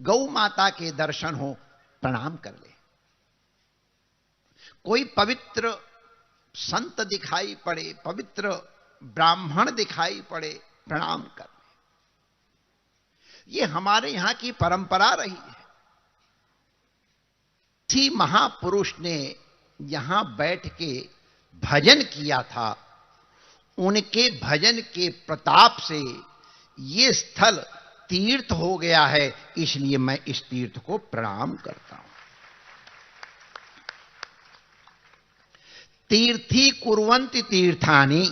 गौ माता के दर्शन हो, प्रणाम कर ले। कोई पवित्र संत दिखाई पड़े, पवित्र ब्राह्मण दिखाई पड़े, प्रणाम कर ले। ये हमारे यहां की परंपरा रही है। किसी महापुरुष ने यहां बैठ के भजन किया था, उनके भजन के प्रताप से ये स्थल तीर्थ हो गया है, इसलिए मैं इस तीर्थ को प्रणाम करता हूं। तीर्थी कुर्वन्ति तीर्थानि,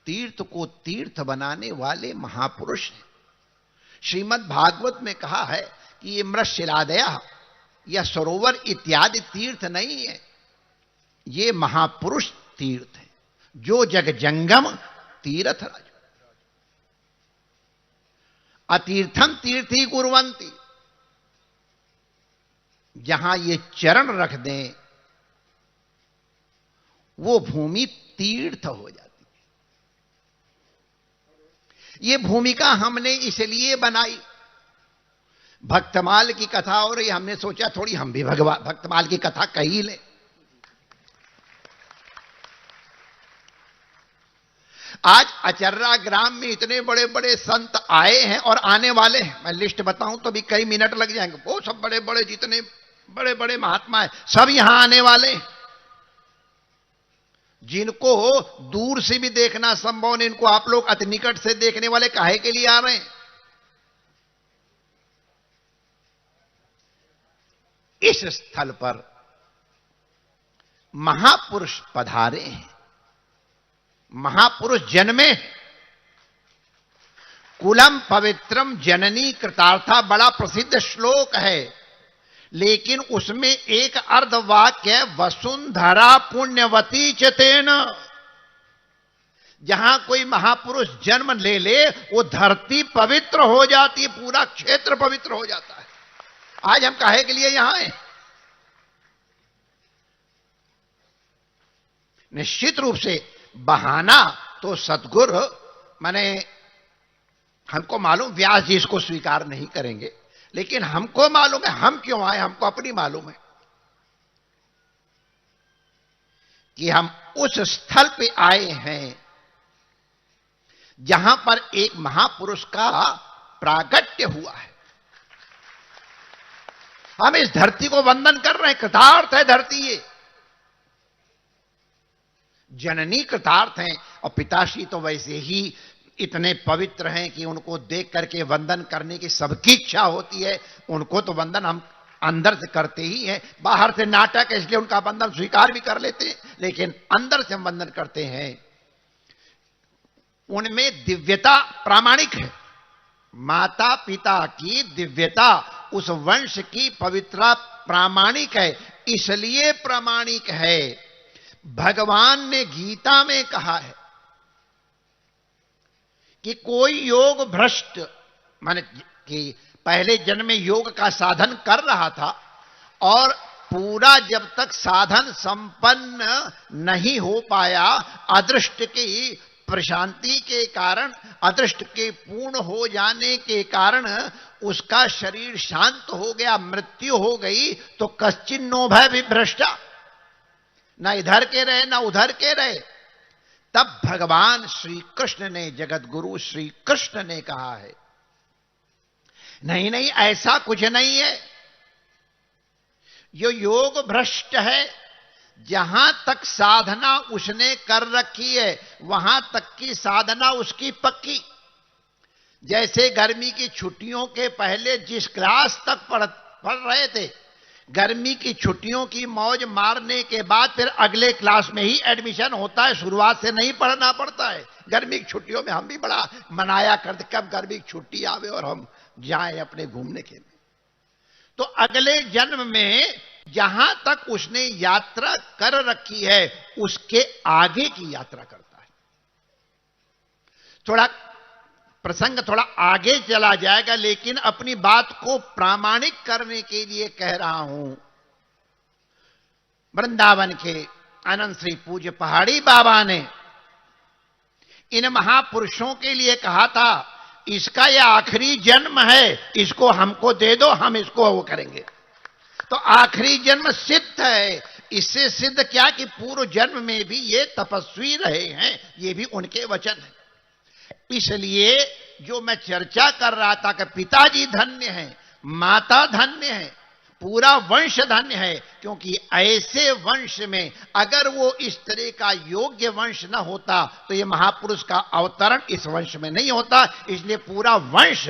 तीर्थ को तीर्थ बनाने वाले महापुरुष हैं। श्रीमद् भागवत में कहा है कि ये मृतशिलादया या सरोवर इत्यादि तीर्थ नहीं है, ये महापुरुष तीर्थ है। जो जग जंगम तीर्थ राज, अतीर्थम तीर्थी कुर्वन्ति, जहां ये चरण रख दें वो भूमि तीर्थ हो जाती है। ये भूमिका हमने इसलिए बनाई, भक्तमाल की कथा हो रही, हमने सोचा थोड़ी हम भी भक्तमाल की कथा कही ले। आज अचर्रा ग्राम में इतने बड़े बड़े संत आए हैं और आने वाले हैं, मैं लिस्ट बताऊं तो भी कई मिनट लग जाएंगे। वो सब बड़े बड़े जितने बड़े बड़े महात्मा हैं सब यहां आने वाले हैं। जिनको दूर से भी देखना संभव नहीं, इनको आप लोग अति निकट से देखने वाले काहे के लिए आ रहे हैं? इस स्थल पर महापुरुष पधारे हैं, महापुरुष जन्मे। कुलम पवित्रम जननी कृतार्था बड़ा प्रसिद्ध श्लोक है, लेकिन उसमें एक अर्धवाक्य वसुंधरा पुण्यवती चतेन। जहां कोई महापुरुष जन्म ले ले वो धरती पवित्र हो जाती है, पूरा क्षेत्र पवित्र हो जाता है। आज हम काहे के लिए यहां हैं? निश्चित रूप से बहाना तो सद्गुरु माने हमको मालूम, व्यास जी इसको स्वीकार नहीं करेंगे, लेकिन हमको मालूम है हम क्यों आए। हमको अपनी मालूम है कि हम उस स्थल पे आए हैं जहां पर एक महापुरुष का प्रागट्य हुआ है। हम इस धरती को वंदन कर रहे हैं, कृतार्थ है धरती। ये जननी कृतार्थ हैं और पिताश्री तो वैसे ही इतने पवित्र हैं कि उनको देख करके वंदन करने की सबकी इच्छा होती है। उनको तो वंदन हम अंदर से करते ही हैं, बाहर से नाटक है इसलिए उनका वंदन स्वीकार भी कर लेते हैं, लेकिन अंदर से हम वंदन करते हैं। उनमें दिव्यता प्रामाणिक है, माता पिता की दिव्यता, उस वंश की पवित्रता प्रामाणिक है। इसलिए प्रामाणिक है, भगवान ने गीता में कहा है कि कोई योग भ्रष्ट, माने कि पहले जन्म में योग का साधन कर रहा था और पूरा जब तक साधन संपन्न नहीं हो पाया, अदृष्ट की प्रशांति के कारण, अदृष्ट के पूर्ण हो जाने के कारण उसका शरीर शांत हो गया, मृत्यु हो गई, तो कश्चिन्नो भय भी भ्रष्टा, ना इधर के रहे ना उधर के रहे। तब भगवान श्री कृष्ण ने, जगत गुरु श्री कृष्ण ने कहा है नहीं नहीं ऐसा कुछ नहीं है, जो योग भ्रष्ट है, जहां तक साधना उसने कर रखी है वहां तक की साधना उसकी पक्की। जैसे गर्मी की छुट्टियों के पहले जिस क्लास तक पढ़ रहे थे, गर्मी की छुट्टियों की मौज मारने के बाद फिर अगले क्लास में ही एडमिशन होता है, शुरुआत से नहीं पढ़ना पड़ता है। गर्मी की छुट्टियों में हम भी बड़ा मनाया करते, कब गर्मी की छुट्टी आवे और हम जाएं अपने घूमने के लिए। तो अगले जन्म में जहां तक उसने यात्रा कर रखी है उसके आगे की यात्रा करता है। थोड़ा प्रसंग थोड़ा आगे चला जाएगा, लेकिन अपनी बात को प्रामाणिक करने के लिए कह रहा हूं। वृंदावन के अनंत श्री पूज्य पहाड़ी बाबा ने इन महापुरुषों के लिए कहा था इसका यह आखिरी जन्म है, इसको हमको दे दो, हम इसको वो करेंगे। तो आखिरी जन्म सिद्ध है। इससे सिद्ध क्या कि पूर्व जन्म में भी ये तपस्वी रहे हैं, ये भी उनके वचन है। इसलिए जो मैं चर्चा कर रहा था कि पिताजी धन्य हैं, माता धन्य है, पूरा वंश धन्य है, क्योंकि ऐसे वंश में अगर वो इस तरह का योग्य वंश न होता तो ये महापुरुष का अवतरण इस वंश में नहीं होता। इसलिए पूरा वंश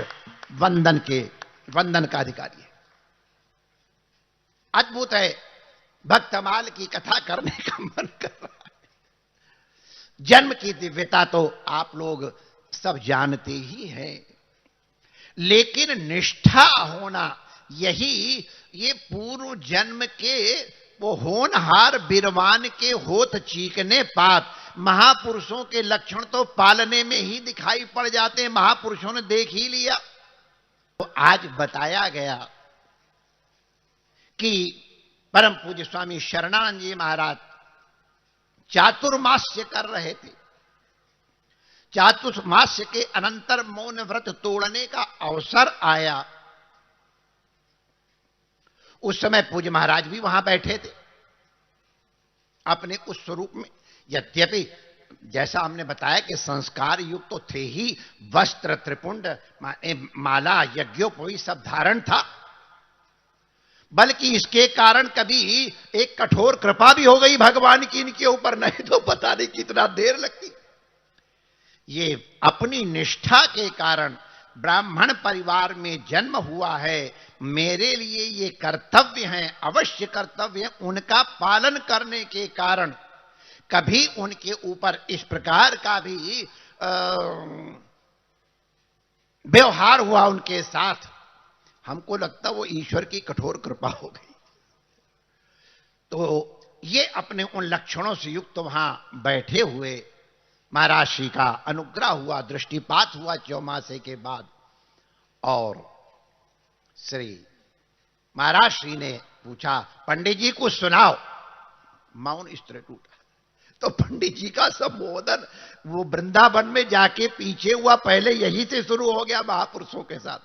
वंदन का अधिकारी है। अद्भुत है। भक्तमाल की कथा करने का मन कर रहा है। जन्म की दिव्यता तो आप लोग सब जानते ही हैं, लेकिन निष्ठा होना, यही ये पूर्व जन्म के वो होनहार बिरवान के होत चीकने पात, महापुरुषों के लक्षण तो पालने में ही दिखाई पड़ जाते हैं। महापुरुषों ने देख ही लिया। तो आज बताया गया कि परम पूज्य स्वामी शरणानंद जी महाराज चातुर्मास्य कर रहे थे। चातुर्मास्य के अनंतर मौन व्रत तोड़ने का अवसर आया। उस समय पूज्य महाराज भी वहां बैठे थे अपने उस स्वरूप में। यद्यपि जैसा हमने बताया कि संस्कार युक्त तो थे ही, वस्त्र त्रिपुंड माला यज्ञोपवी सब धारण था, बल्कि इसके कारण कभी एक कठोर कृपा भी हो गई भगवान की इनके ऊपर, नहीं तो पता नहीं कितना देर लगती। ये अपनी निष्ठा के कारण ब्राह्मण परिवार में जन्म हुआ है, मेरे लिए ये कर्तव्य है, अवश्य कर्तव्य है, उनका पालन करने के कारण कभी उनके ऊपर इस प्रकार का भी व्यवहार हुआ उनके साथ, हमको लगता वो ईश्वर की कठोर कृपा हो गई। तो ये अपने उन लक्षणों से युक्त वहां बैठे हुए महाराज श्री का अनुग्रह हुआ, दृष्टिपात हुआ चौमासे के बाद, और श्री महाराज श्री ने पूछा पंडित जी को सुनाओ। मौन इस तरह टूटा। तो पंडित जी का संबोधन वो वृंदावन में जाके पीछे हुआ, पहले यही से शुरू हो गया महापुरुषों के साथ।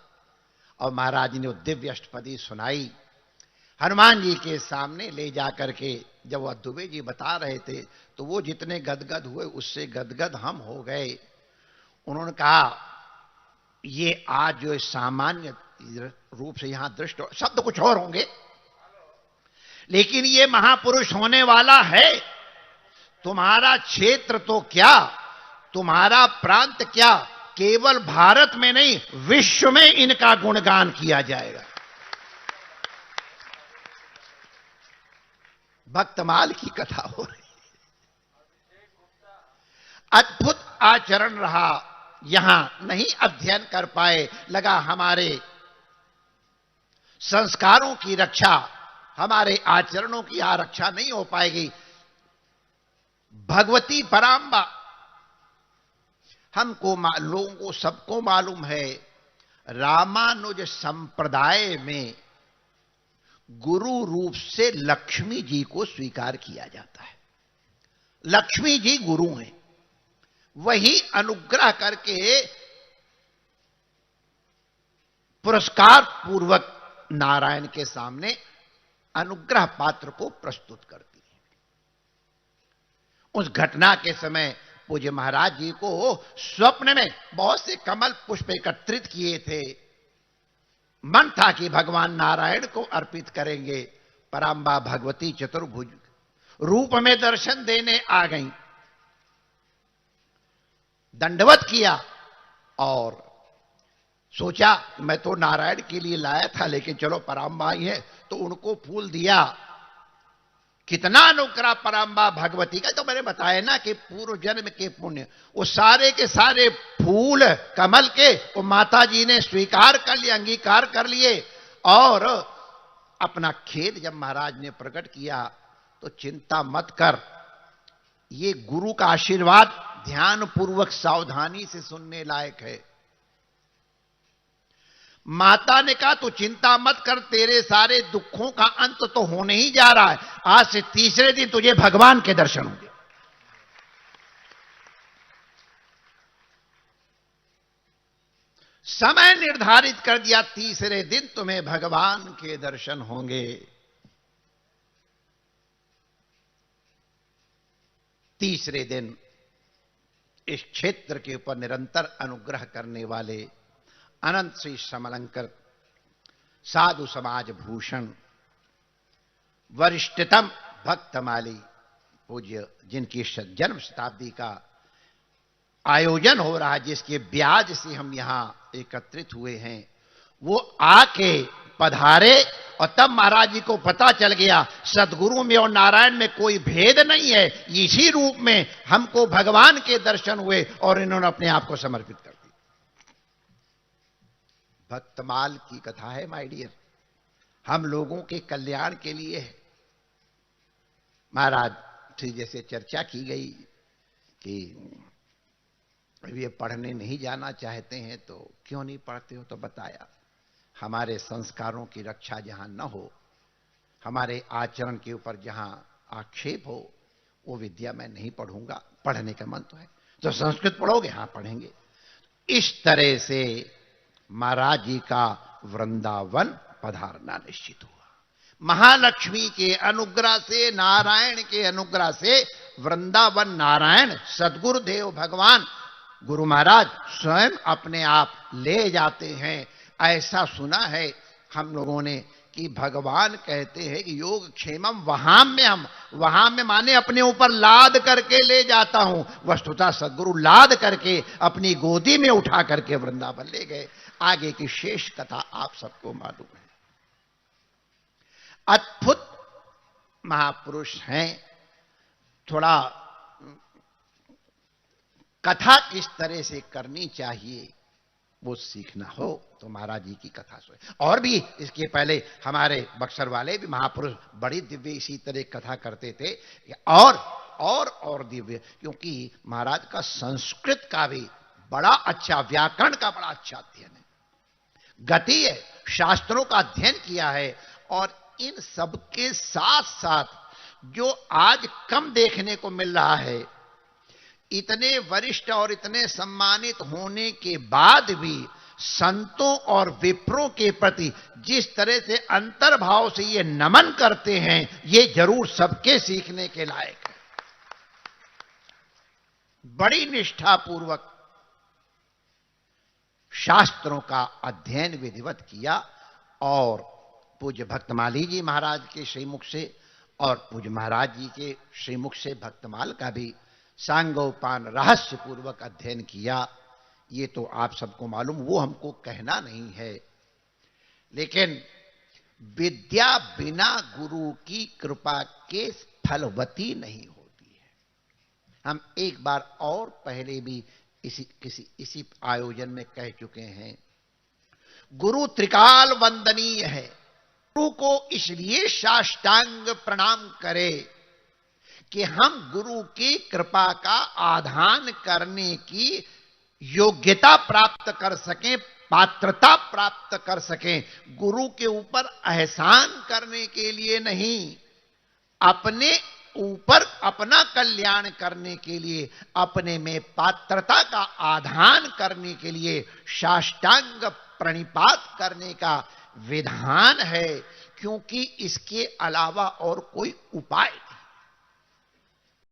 और महाराज ने वो दिव्य अष्टपदी सुनाई। हनुमान जी के सामने ले जाकर के जब वह दुबे जी बता रहे थे तो वो जितने गदगद हुए उससे गदगद हम हो गए। उन्होंने कहा ये आज जो सामान्य रूप से यहां दृष्ट, शब्द कुछ और होंगे, लेकिन ये महापुरुष होने वाला है। तुम्हारा क्षेत्र तो क्या, तुम्हारा प्रांत क्या, केवल भारत में नहीं विश्व में इनका गुणगान किया जाएगा। भक्तमाल की कथा हो रही। अद्भुत आचरण रहा, यहां नहीं अध्ययन कर पाए, लगा हमारे संस्कारों की रक्षा, हमारे आचरणों की आरक्षा नहीं हो पाएगी। भगवती पराम्बा हमको लोगों को सबको मालूम है, रामानुज संप्रदाय में गुरु रूप से लक्ष्मी जी को स्वीकार किया जाता है। लक्ष्मी जी गुरु हैं, वही अनुग्रह करके पुरस्कार पूर्वक नारायण के सामने अनुग्रह पात्र को प्रस्तुत करती है। उस घटना के समय पूज्य महाराज जी को स्वप्न में बहुत से कमल पुष्प एकत्रित किए थे। मन था कि भगवान नारायण को अर्पित करेंगे। पराम्बा भगवती चतुर्भुज रूप में दर्शन देने आ गई। दंडवत किया और सोचा मैं तो नारायण के लिए लाया था, लेकिन चलो पराम्बा आई है तो उनको फूल दिया। कितना अनुग्रह पराम्बा भगवती का। तो मैंने बताया ना कि पूर्व जन्म के पुण्य, वो सारे के सारे फूल कमल के वो माता जी ने स्वीकार कर लिए, अंगीकार कर लिए। और अपना खेद जब महाराज ने प्रकट किया तो चिंता मत कर, ये गुरु का आशीर्वाद ध्यान पूर्वक सावधानी से सुनने लायक है। माता ने कहा तू चिंता मत कर, तेरे सारे दुखों का अंत तो होने ही जा रहा है। आज से तीसरे दिन तुझे भगवान के दर्शन होंगे। समय निर्धारित कर दिया, तीसरे दिन तुम्हें भगवान के दर्शन होंगे। तीसरे दिन इस क्षेत्र के ऊपर निरंतर अनुग्रह करने वाले अनंत श्री समलंकर साधु समाज भूषण वरिष्ठतम भक्तमाली पूज्य, जिनकी जन्म शताब्दी का आयोजन हो रहा है, जिसके ब्याज से हम यहां एकत्रित हुए हैं, वो आके पधारे और तब महाराज जी को पता चल गया सदगुरु में और नारायण में कोई भेद नहीं है। इसी रूप में हमको भगवान के दर्शन हुए और इन्होंने अपने आप को समर्पित कर दिया। भक्तमाल की कथा है माय डियर, हम लोगों के कल्याण के लिए है। महाराज से जैसे चर्चा की गई कि ये पढ़ने नहीं जाना चाहते हैं तो क्यों नहीं पढ़ते हो, तो बताया हमारे संस्कारों की रक्षा जहां न हो, हमारे आचरण के ऊपर जहां आक्षेप हो, वो विद्या मैं नहीं पढ़ूंगा। पढ़ने का मन तो है, तो संस्कृत पढ़ोगे? हाँ पढ़ेंगे। इस तरह से महाराज जी का वृंदावन पधारना निश्चित हुआ। महालक्ष्मी के अनुग्रह से, नारायण के अनुग्रह से वृंदावन नारायण सदगुरुदेव भगवान गुरु महाराज स्वयं अपने आप ले जाते हैं। ऐसा सुना है हम लोगों ने कि भगवान कहते हैं कि योग क्षेमम वहां में माने अपने ऊपर लाद करके ले जाता हूं। वस्तुतः सदगुरु लाद करके अपनी गोदी में उठा करके वृंदावन ले गए। आगे की शेष कथा आप सबको मालूम है। अद्भुत महापुरुष हैं। थोड़ा कथा किस तरह से करनी चाहिए वो सीखना हो तो महाराज जी की कथा सुने। और भी इसके पहले हमारे बक्सर वाले भी महापुरुष बड़ी दिव्य इसी तरह कथा करते थे, और दिव्य, क्योंकि महाराज का संस्कृत का भी बड़ा अच्छा, व्याकरण का बड़ा अच्छा अध्ययन है, गति है, शास्त्रों का अध्ययन किया है। और इन सब के साथ साथ जो आज कम देखने को मिल रहा है, इतने वरिष्ठ और इतने सम्मानित होने के बाद भी संतों और विप्रों के प्रति जिस तरह से अंतर्भाव से ये नमन करते हैं, ये जरूर सबके सीखने के लायक है। बड़ी निष्ठापूर्वक शास्त्रों का अध्ययन विधिवत किया और पूज्य भक्तमाली जी महाराज के श्रीमुख से और पूज्य महाराज जी के श्रीमुख से भक्तमाल का भी सांगोपान रहस्य पूर्वक अध्ययन किया। ये तो आप सबको मालूम, वो हमको कहना नहीं है। लेकिन विद्या बिना गुरु की कृपा के फलवती नहीं होती है। हम एक बार और पहले भी इसी आयोजन में कह चुके हैं, गुरु त्रिकाल वंदनीय है। गुरु को इसलिए साष्टांग प्रणाम करें कि हम गुरु की कृपा का आधान करने की योग्यता प्राप्त कर सकें, पात्रता प्राप्त कर सकें। गुरु के ऊपर एहसान करने के लिए नहीं, अपने ऊपर अपना कल्याण करने के लिए, अपने में पात्रता का आधान करने के लिए साष्टांग प्रणिपात करने का विधान है, क्योंकि इसके अलावा और कोई उपाय